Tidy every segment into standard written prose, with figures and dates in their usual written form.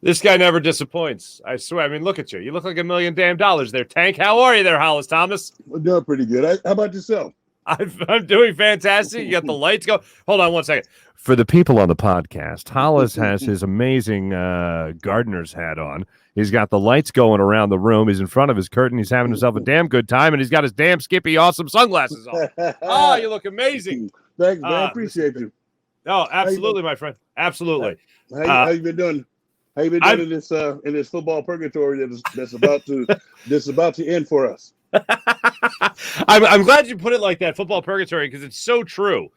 This guy never disappoints. I swear. I mean, look at you. You look like $1 million there, Tank. How are you there, Hollis Thomas? We're doing pretty good. How about yourself? I'm doing fantastic. You got the lights go. Hold on one second. For the people on the podcast, Hollis has his amazing gardener's hat on. He's got the lights going around the room. He's in front of his curtain. He's having himself a damn good time, and he's got his damn Skippy awesome sunglasses on. Oh, you look amazing. Thanks, man. I appreciate you. Oh, absolutely, my friend. Absolutely. How you been doing? How you been doing in this football purgatory that's about to end for us? I'm glad you put it like that, football purgatory, because it's so true.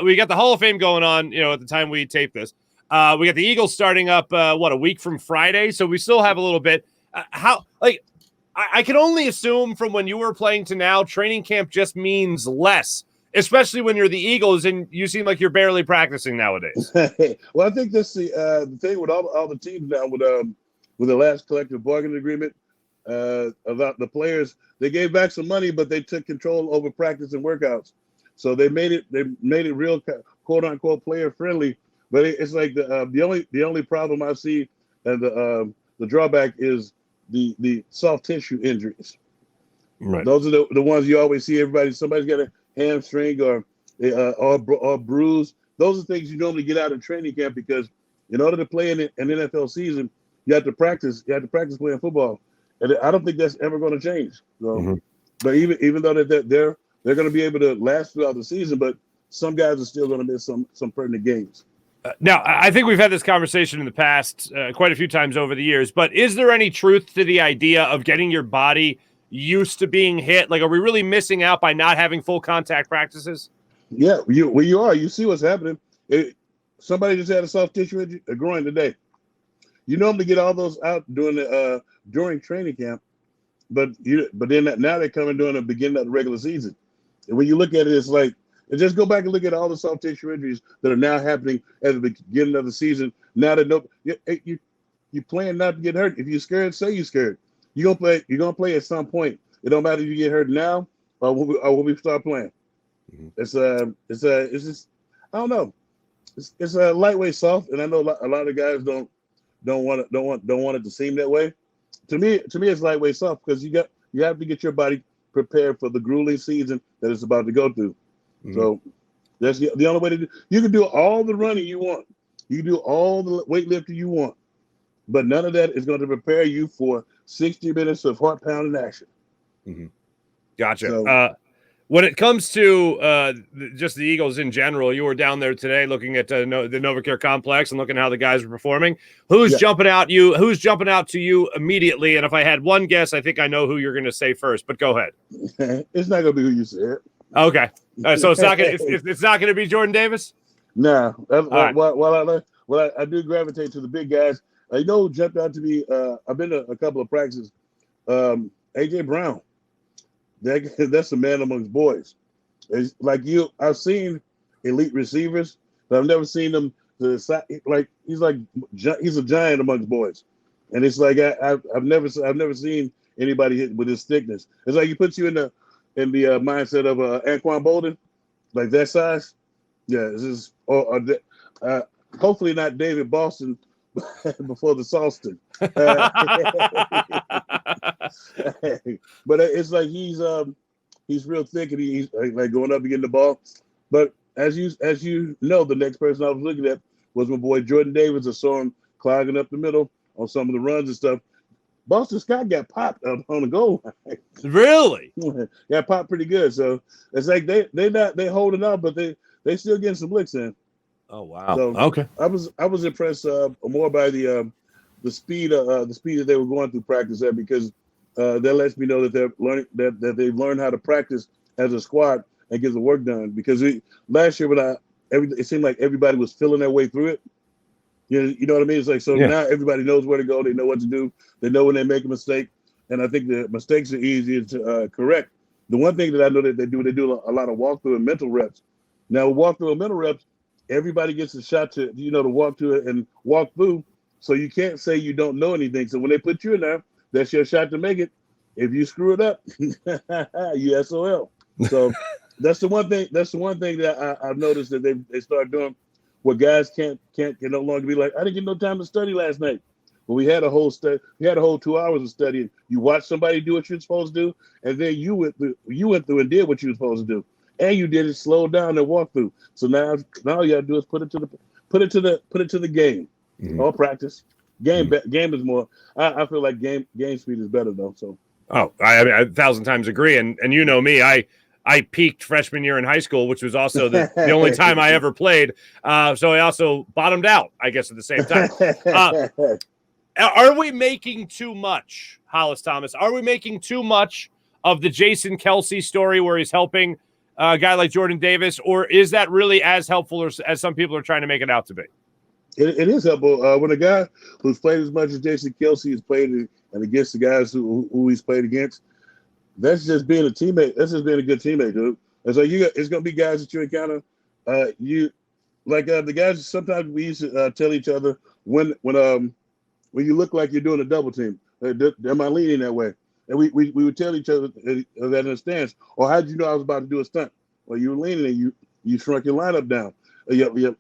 We got the Hall of Fame going on, at the time we tape this. We got the Eagles starting up, a week from Friday, so we still have a little bit. I can only assume from when you were playing to now, training camp just means less, especially when you're the Eagles and you seem like you're barely practicing nowadays. Well, I think that's the thing with all the teams now with the last collective bargaining agreement about the players. They gave back some money, but they took control over practice and workouts. So they made it real quote unquote player friendly. But it's like the only problem I see and the drawback is the soft tissue injuries. Right. Those are the ones you always see. Somebody's got a hamstring or bruise. Those are things you normally get out of training camp because in order to play in an NFL season, you have to practice. You have to practice playing football, and I don't think that's ever going to change. So, But even though that they're going to be able to last throughout the season, but some guys are still going to miss some pertinent games. Now, I think we've had this conversation in the past quite a few times over the years, but is there any truth to the idea of getting your body used to being hit? Like, are we really missing out by not having full contact practices? Yeah, you are. You see what's happening. Somebody just had a soft tissue injury, a groin today. You normally get all those out during training camp, but then now they're coming during the beginning of the regular season. And when you look at it, it's like, and just go back and look at all the soft tissue injuries that are now happening at the beginning of the season. Now that you plan not to get hurt. If you're scared, say you're scared. You're gonna play at some point. It don't matter if you get hurt now or when we start playing. It's just I don't know. It's a lightweight soft, and I know a lot of guys don't want it to seem that way. To me, it's lightweight soft because you have to get your body prepared for the grueling season that it's about to go through. So that's the only way to do. You can do all the running you want. You can do all the weightlifting you want, but none of that is going to prepare you for 60 minutes of heart pounding action. Gotcha. So, when it comes to just the Eagles in general, you were down there today looking at the NovaCare complex and looking at how the guys are performing. Who's jumping out to you immediately? And if I had one guess, I think I know who you're going to say first. But go ahead. It's not going to be who you said. Okay, so it's not going to be Jordan Davis. Nah. Right. Well, I do gravitate to the big guys. Who jumped out to me. I've been to a couple of practices. AJ Brown. That's a man amongst boys. It's like I've seen elite receivers, but I've never seen them he's a giant amongst boys, and it's like I've never seen anybody hit with his thickness. It's like he puts you in the mindset of Anquan Bolden, like that size. Yeah, this is hopefully not David Boston before the Salston. But it's like he's real thick and he's like going up and getting the ball. But as you know, the next person I was looking at was my boy Jordan Davis. I saw him clogging up the middle on some of the runs and stuff. Boston Scott got popped on the goal line. Really? Got popped pretty good. So it's like they holding up, but they still getting some licks in. Oh wow! So okay, I was impressed more by the speed that they were going through practice there because that lets me know that they're learning that they've learned how to practice as a squad and get the work done. Because last year it seemed like everybody was feeling their way through it. You know what I mean? It's like now everybody knows where to go. They know what to do. They know when they make a mistake, and I think the mistakes are easier to correct. The one thing that I know that they do a lot of walkthrough and mental reps. Now, walkthrough and mental reps, everybody gets a shot to walk to it and walk through. So you can't say you don't know anything. So when they put you in there, that's your shot to make it. If you screw it up, you SOL. So that's the one thing. That's the one thing that I've noticed that they start doing. where guys can't can no longer be like, I didn't get no time to study last night. But we had a whole 2 hours of studying. You watched somebody do what you're supposed to do, and then you went through and did what you were supposed to do, and you did it slow down and walk through. So now all you gotta do is put it to the game, or practice. Game is more. I feel like game speed is better though. So. Oh, I 1,000 times agree, and you know me, I peaked freshman year in high school, which was also the only time I ever played. So I also bottomed out, I guess, at the same time. Are we making too much, Hollis Thomas? Are we making too much of the Jason Kelce story where he's helping a guy like Jordan Davis, or is that really as helpful as some people are trying to make it out to be? It is helpful when a guy who's played as much as Jason Kelce has played and against the guys who he's played against. That's just being a teammate. That's just being a good teammate, dude. And so it's gonna be guys that you encounter. The guys. Sometimes we used to tell each other when you look like you're doing a double team. Am I leaning that way? And we would tell each other that in a stance. Or how did you know I was about to do a stunt? Well, you were leaning and you shrunk your lineup down, your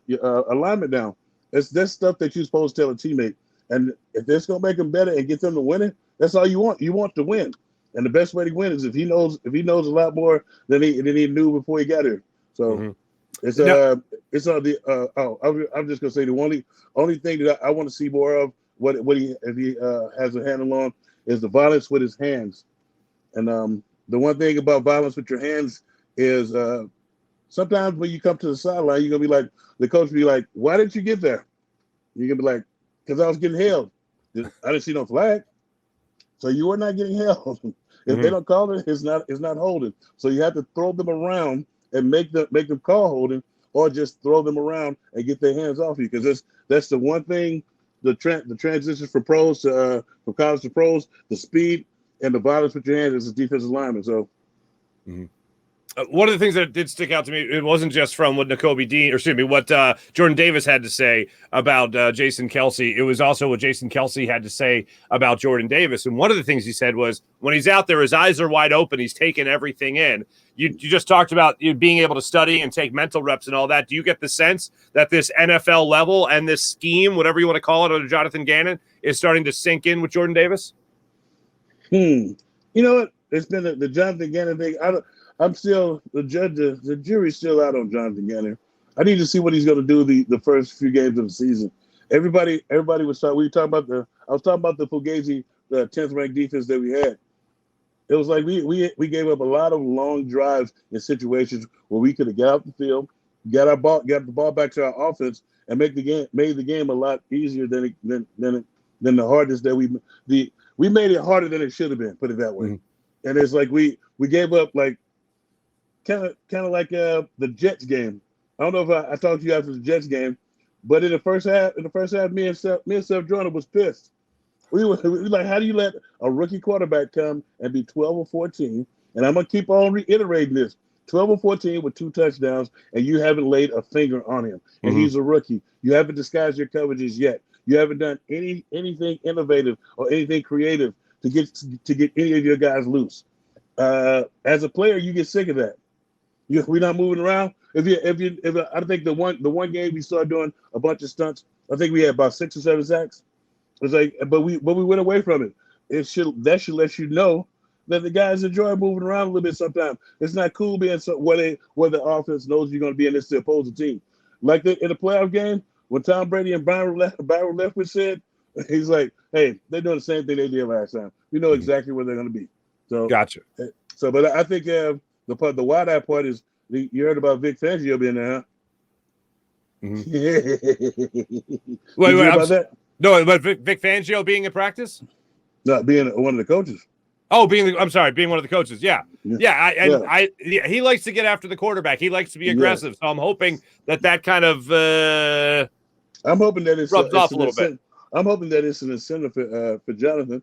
alignment down. That's stuff that you're supposed to tell a teammate. And if that's gonna make them better and get them to win it, that's all you want. You want to win. And the best way to win is if he knows a lot more than he knew before he got here. So it's I'm just gonna say the only thing that I want to see more of if he has a handle on is the violence with his hands. And the one thing about violence with your hands is sometimes when you come to the sideline, you're gonna be like, the coach will be like, why didn't you get there? You're gonna be like, because I was getting held. I didn't see no flag. So you were not getting held. If they don't call it, it's not holding. So you have to throw them around and make them call holding, or just throw them around and get their hands off you. Because that's the one thing, the transition from college to pros, the speed and the violence with your hands as a defensive lineman. So. One of the things that did stick out to me, it wasn't just from what Jordan Davis had to say about Jason Kelce. It was also what Jason Kelce had to say about Jordan Davis. And one of the things he said was when he's out there, his eyes are wide open. He's taking everything in. You just talked about being able to study and take mental reps and all that. Do you get the sense that this NFL level and this scheme, whatever you want to call it, under Jonathan Gannon, is starting to sink in with Jordan Davis? You know what? It's been the Jonathan Gannon thing. I'm still the jury's still out on Jonathan Gannon. I need to see what he's going to do the first few games of the season. Everybody was talking. I was talking about the Fugazi, the 10th ranked defense that we had. It was like we gave up a lot of long drives in situations where we could have got out the field, got the ball back to our offense, and made the game a lot easier than the hardest that we made it harder than it should have been. Put it that way. And it's like we gave up like. Kind of like the Jets game. I don't know if I talked to you after the Jets game, but in the first half, me and Seth Jordan was pissed. We were like, how do you let a rookie quarterback come and be 12 or 14? And I'm gonna keep on reiterating this: 12 or 14 with 2 touchdowns, and you haven't laid a finger on him. And he's a rookie. You haven't disguised your coverages yet. You haven't done anything innovative or anything creative to get any of your guys loose. As a player, you get sick of that. We're not moving around. I think the one game we started doing a bunch of stunts. I think we had about 6 or 7 sacks. It was like, but we went away from it. That should let you know that the guys enjoy moving around a little bit sometimes. It's not cool being where the offense knows you're going to be in this the opposing team. Like in the playoff game when Tom Brady and Byron Leftwich said, he's like, hey, they're doing the same thing they did last time. We know exactly where they're going to be. So gotcha. So, but I think. The wide-eye part is you heard about Vic Fangio being there, huh? Wait, about that? No, but Vic Fangio being in practice? No, being one of the coaches. Oh, being one of the coaches. Yeah. He likes to get after the quarterback. He likes to be aggressive. So I'm hoping that kind of I'm hoping that rubs off a little bit. I'm hoping that it's an incentive for Jonathan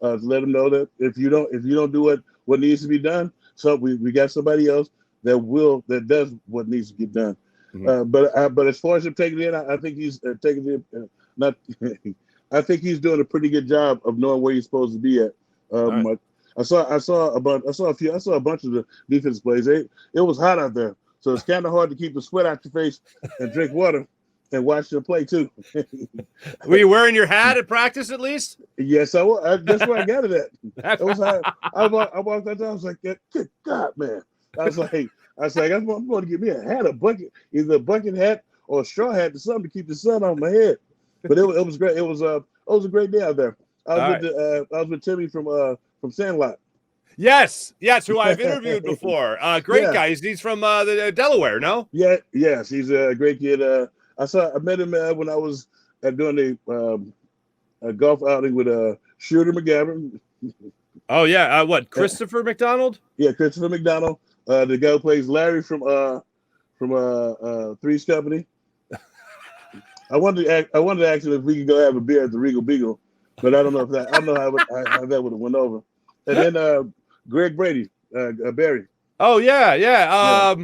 to let him know that if you don't do what needs to be done. So we got somebody else that does what needs to get done. But as far as him taking it in, I think he's taking it. I think he's doing a pretty good job of knowing where he's supposed to be at. Right. I saw a bunch of the defense plays. It was hot out there, so it's kind of hard to keep the sweat out your face and drink water and watched them play too. Were you wearing your hat at practice at least? Yes, I was. That's where I got it at. It was I walked out there. I was like, good God, man. I was like, I'm going to get me a hat, a bucket, either a bucket hat or a straw hat or something to keep the sun on my head. But it was great. It was a great day out there. I was with Timmy from Sandlot. Yes, who I've interviewed before. Great guy. He's from the Delaware, no? Yeah, yes, he's a great kid. I met him when I was doing a golf outing with Shooter McGavin. Oh yeah, what? Christopher McDonald? Yeah, Christopher McDonald, the guy who plays Larry from Three's Company. I wanted to ask him if we could go have a beer at the Regal Beagle, but I don't know how that would have went over. And then Greg Brady, Barry. Oh yeah.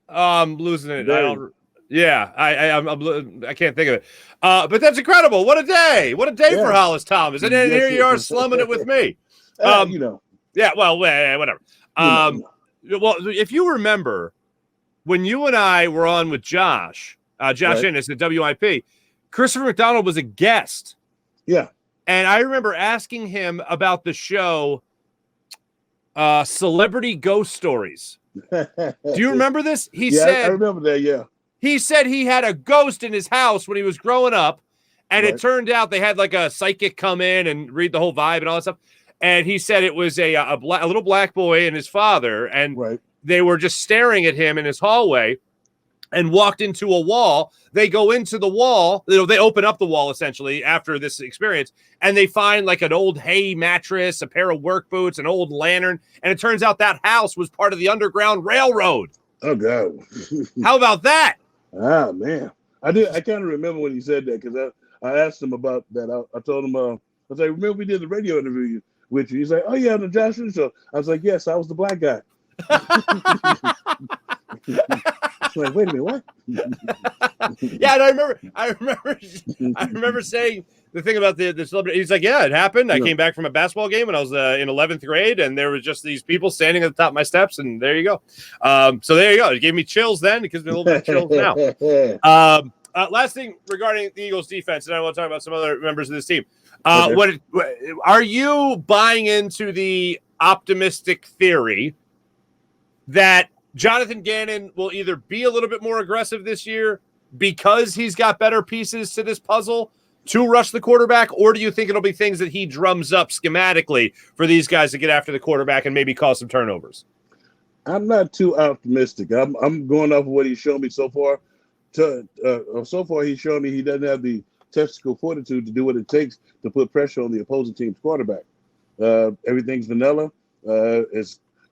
I'm losing it. Barry. I can't think of it. But that's incredible. What a day! What a day for Hollis Thomas. And then here you are slumming it with me. Yeah. Well, whatever. Well, if you remember when you and I were on with Josh Ennis at WIP, Christopher McDonald was a guest. Yeah. And I remember asking him about the show Celebrity Ghost Stories. Do you remember this? He said, I remember that, yeah. He said he had a ghost in his house when he was growing up, and it turned out they had like a psychic come in and read the whole vibe and all that stuff. And he said it was a little black boy and his father, and they were just staring at him in his hallway and walked into a wall. They go into the wall, they open up the wall essentially after this experience, and they find like an old hay mattress, a pair of work boots, an old lantern, and it turns out that house was part of the Underground Railroad. Oh God. How about that? Ah, man. I kind of remember when he said that, because I asked him about that. I told him, I was like, remember we did the radio interview with you? He's like, oh yeah, on the Josh Show. I was like, yes, I was the black guy. Like, wait a minute, what? Yeah, and I remember saying the thing about the celebrity. He's like, yeah, it happened. I came back from a basketball game when I was in 11th grade, and there was just these people standing at the top of my steps, and there you go. So there you go. It gave me chills then. It gives me a little bit of chills now. Last thing regarding the Eagles defense, and I want to talk about some other members of this team. What are you buying into the optimistic theory that Jonathan Gannon will either be a little bit more aggressive this year because he's got better pieces to this puzzle to rush the quarterback, or do you think it'll be things that he drums up schematically for these guys to get after the quarterback and maybe cause some turnovers? I'm not too optimistic. I'm going off of what he's shown me so far. So far, he's shown me he doesn't have the tactical fortitude to do what it takes to put pressure on the opposing team's quarterback. Everything's vanilla.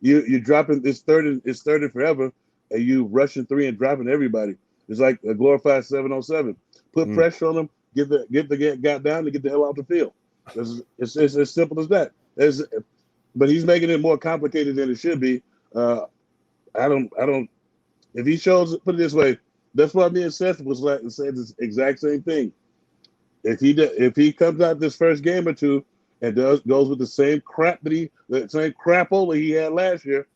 You're dropping it's third and forever, and you rushing 3 and dropping everybody. It's like a glorified 7-on-7. Put pressure on them, get the guy down to get the hell off the field. It's as simple as that. But he's making it more complicated than it should be. I don't. If he shows, put it this way, that's why me and Seth said this exact same thing. If he comes out this first game or two and goes with the same crapola he had last year,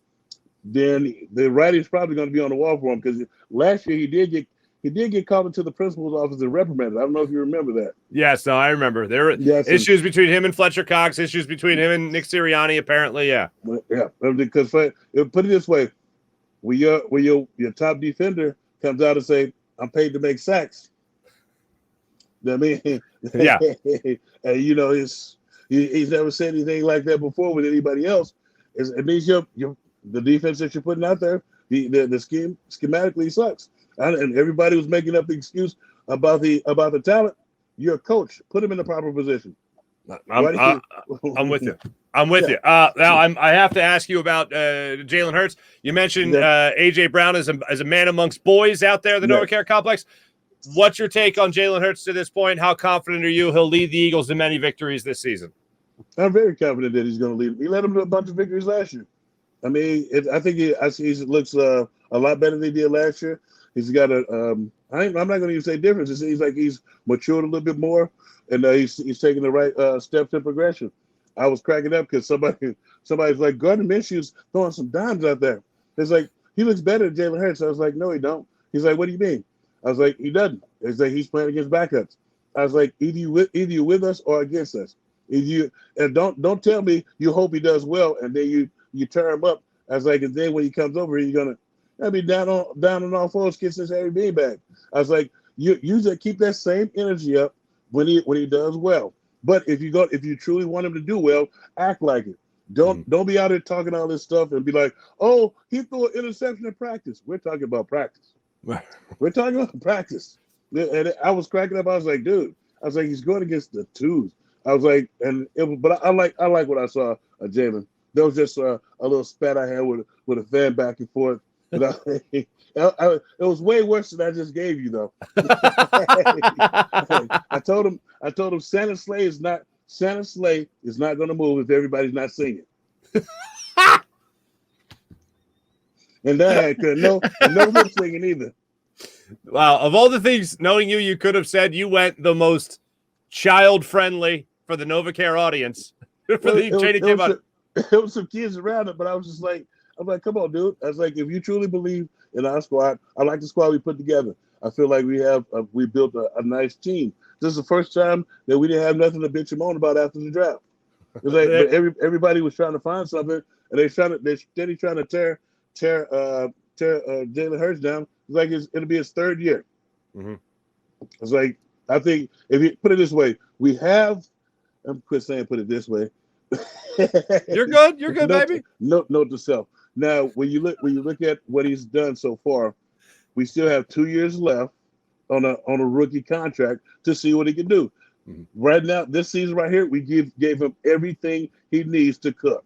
then the writing's probably going to be on the wall for him, because last year he did get called into the principal's office and reprimanded. I don't know if you remember that. Yes, no, I remember. There were issues between him and Fletcher Cox, issues between him and Nick Sirianni, apparently, yeah. Yeah, because put it this way, when your top defender comes out and say, I'm paid to make sacks. I mean, yeah. And he's never said anything like that before with anybody else. It means the defense that you're putting out there, the scheme schematically sucks. And everybody was making up the excuse about the talent. You're a coach. Put him in the proper position. I'm with you. I'm with you. Now I have to ask you about Jalen Hurts. You mentioned AJ Brown as a man amongst boys out there in the NovaCare complex. What's your take on Jalen Hurts to this point? How confident are you he'll lead the Eagles to many victories this season? I'm very confident that he's going to lead. He led them to a bunch of victories last year. I mean, I think he looks a lot better than he did last year. He's got I'm not going to even say difference. It seems like he's matured a little bit more, and he's taking the right steps in progression. I was cracking up because somebody's like, Gardner Minshew's throwing some dimes out there. It's like, he looks better than Jalen Hurts. I was like, no, he don't. He's like, what do you mean? I was like, he doesn't. It's like he's playing against backups. I was like, either you with us or against us. If you and don't tell me you hope he does well and then you tear him up. I was like, and then when he comes over here, you're gonna be down on all fours kissing his Harry Beanbag. I was like, you just keep that same energy up when he does well. But if you truly want him to do well, act like it. Don't be out there talking all this stuff and be like, oh, he threw an interception in practice. We're talking about practice. We're talking about practice. And I was cracking up. I was like, dude, he's going against the twos. I was like, but I like what I saw of Jalen. There was just a little spat I had with a fan back and forth. But it was way worse than I just gave you, though. I told him Santa Slay is not going to move if everybody's not singing. And that no lip singing either. Wow, of all the things, knowing you could have said, you went the most child-friendly for the NovaCare audience. It was some kids around it, but I was just like, come on, dude. I was like, if you truly believe in our squad, I like the squad we put together. I feel like we built a nice team. This is the first time that we didn't have nothing to bitch and moan about after the draft. It was like, but everybody was trying to find something, and they're steady trying to tear Jalen Hurts down. It's like it'll be his third year. Mm-hmm. It's like, I think if you put it this way, I'm quit saying put it this way. You're good, baby. Note to self. Now, when you look at what he's done so far, we still have 2 years left on a rookie contract to see what he can do. Mm-hmm. Right now, this season right here, we gave him everything he needs to cook.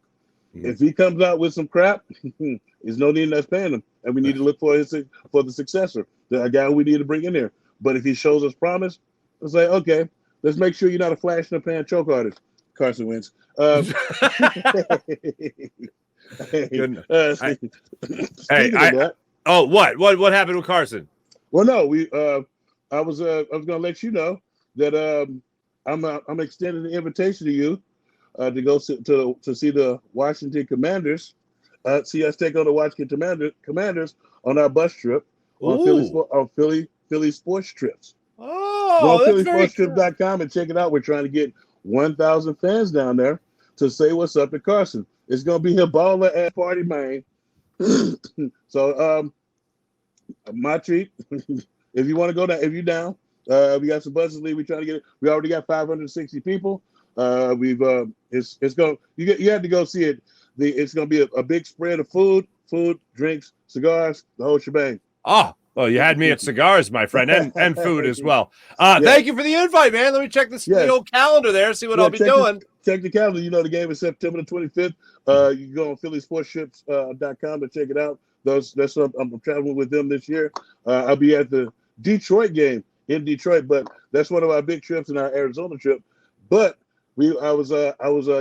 Mm-hmm. If he comes out with some crap, there's no need in us paying him, and we need to look for the successor, the guy we need to bring in there. But if he shows us promise, it's like, okay, let's make sure you're not a flash in the pan choke artist, Carson Wentz. What happened with Carson? Well, no, I was gonna let you know that I'm extending the invitation to you to go to see the Washington Commanders. See us take on the Washington Commanders on our bus trip on Philly Sports Trips. Oh, go on phillysportstrip.com and check it out. We're trying to get 1,000 fans down there to say what's up to Carson. It's gonna be a baller ass party, man. So my treat. If you want to go down, if you're down, we got some buses leave. We're trying to get it. We already got 560 people. It's going. You have to go see it. It's going to be a big spread of food, drinks, cigars, the whole shebang. Oh, well, you had me at cigars, my friend, and food as well. Thank you for the invite, man. Let me check the old calendar there, see what I'll be doing. Check the calendar. You know the game is September the 25th. You can go on phillysportstrips.com to check it out. That's what I'm traveling with them this year. I'll be at the Detroit game in Detroit, but that's one of our big trips in our Arizona trip. But I was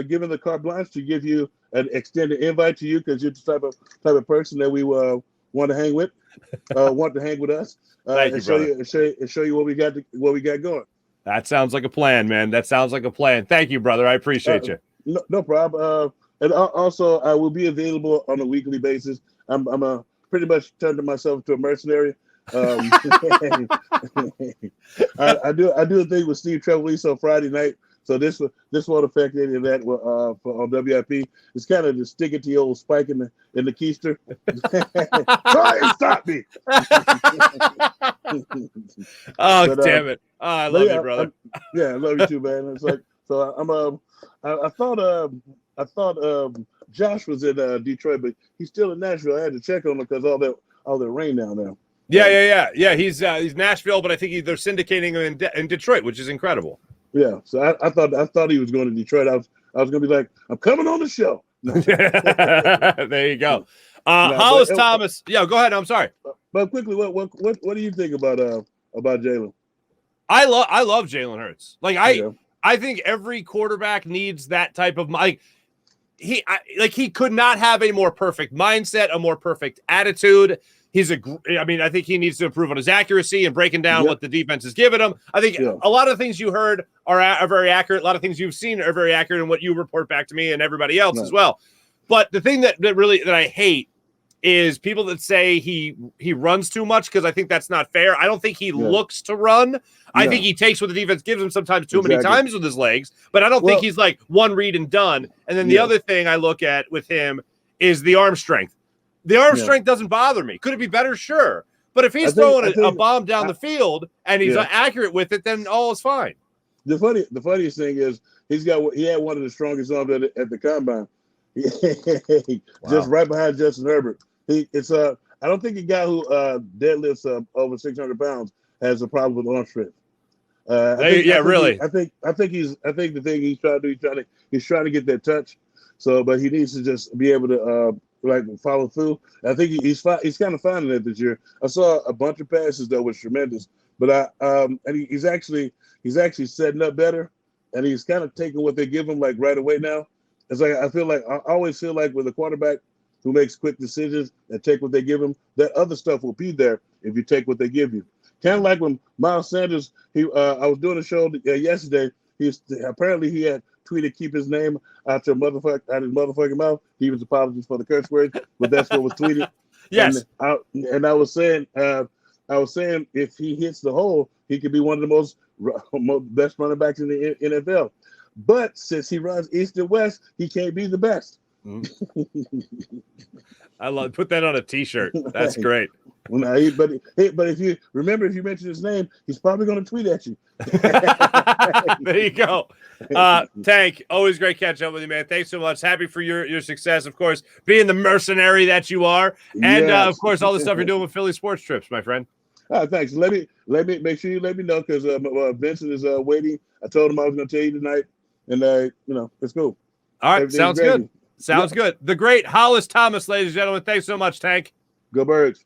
given the carte blanche to give you an extended invite to you because you're the type of person that we want to hang with, want to hang with us, Thank and you, show you what we got going. That sounds like a plan, man. That sounds like a plan. Thank you, brother. I appreciate you. No problem. And also, I will be available on a weekly basis. I'm pretty much turned myself into a mercenary. I do a thing with Steve Trevelise on Friday night. So this won't affect any of that on WIP. It's kind of to stick it to the old spike in the keister. Try and stop me. Damn it! Oh, I love you, brother. I love you too, man. It's like so. I thought Josh was in Detroit, but he's still in Nashville. I had to check on him because all that rain down there. Yeah. He's Nashville, but I think they're syndicating him in Detroit, which is incredible. Yeah, so I thought he was going to Detroit. I was going to be like, I'm coming on the show. No. There you go. Hollis Thomas. Yeah, go ahead. I'm sorry. But quickly, what do you think about Jalen? I love Jalen Hurts. I think every quarterback needs that type of he could not have a more perfect mindset, a more perfect attitude. I think he needs to improve on his accuracy and breaking down what the defense is giving him. I think a lot of things you heard are very accurate. A lot of things you've seen are very accurate in what you report back to me and everybody else as well. But the thing that I hate is people that say he runs too much, because I think that's not fair. I don't think he looks to run. I think he takes what the defense gives him sometimes too many times with his legs, but I don't think he's like one read and done. And then the other thing I look at with him is the arm strength. The arm strength doesn't bother me. Could it be better? Sure. But if he's throwing a bomb down the field and he's accurate with it, then all is fine. The funniest thing is he had one of the strongest arms at the combine. Just right behind Justin Herbert. I don't think a guy who deadlifts over 600 pounds has a problem with arm strength. Really. I think the thing he's trying to do, he's trying to get that touch. So, but he needs to just be able to follow through. I think he's kind of finding it this year. I saw a bunch of passes that was tremendous, but he's actually setting up better, and he's kind of taking what they give him like right away now. It's like I always feel like with a quarterback who makes quick decisions and take what they give him, that other stuff will be there if you take what they give you. Kind of like when Miles Sanders, I was doing a show yesterday. He had tweeted, "Keep his name out his motherfucking mouth." He was apologizing for the curse words, but that's what was tweeted. Yes. And I was saying if he hits the hole, he could be one of the most best running backs in the NFL. But since he runs east and west, he can't be the best. I love put that on a T-shirt. That's great. But if you mention his name, he's probably going to tweet at you. There you go. Tank, always great catching up with you, man. Thanks so much. Happy for your success, of course, being the mercenary that you are, and of course all the stuff you're doing with Philly Sports Trips, my friend. Thanks. Let me make sure you let me know, because Vincent is waiting. I told him I was going to tell you tonight, and it's cool. All right, sounds good. Sounds good. The great Hollis Thomas, ladies and gentlemen. Thanks so much, Tank. Go Birds.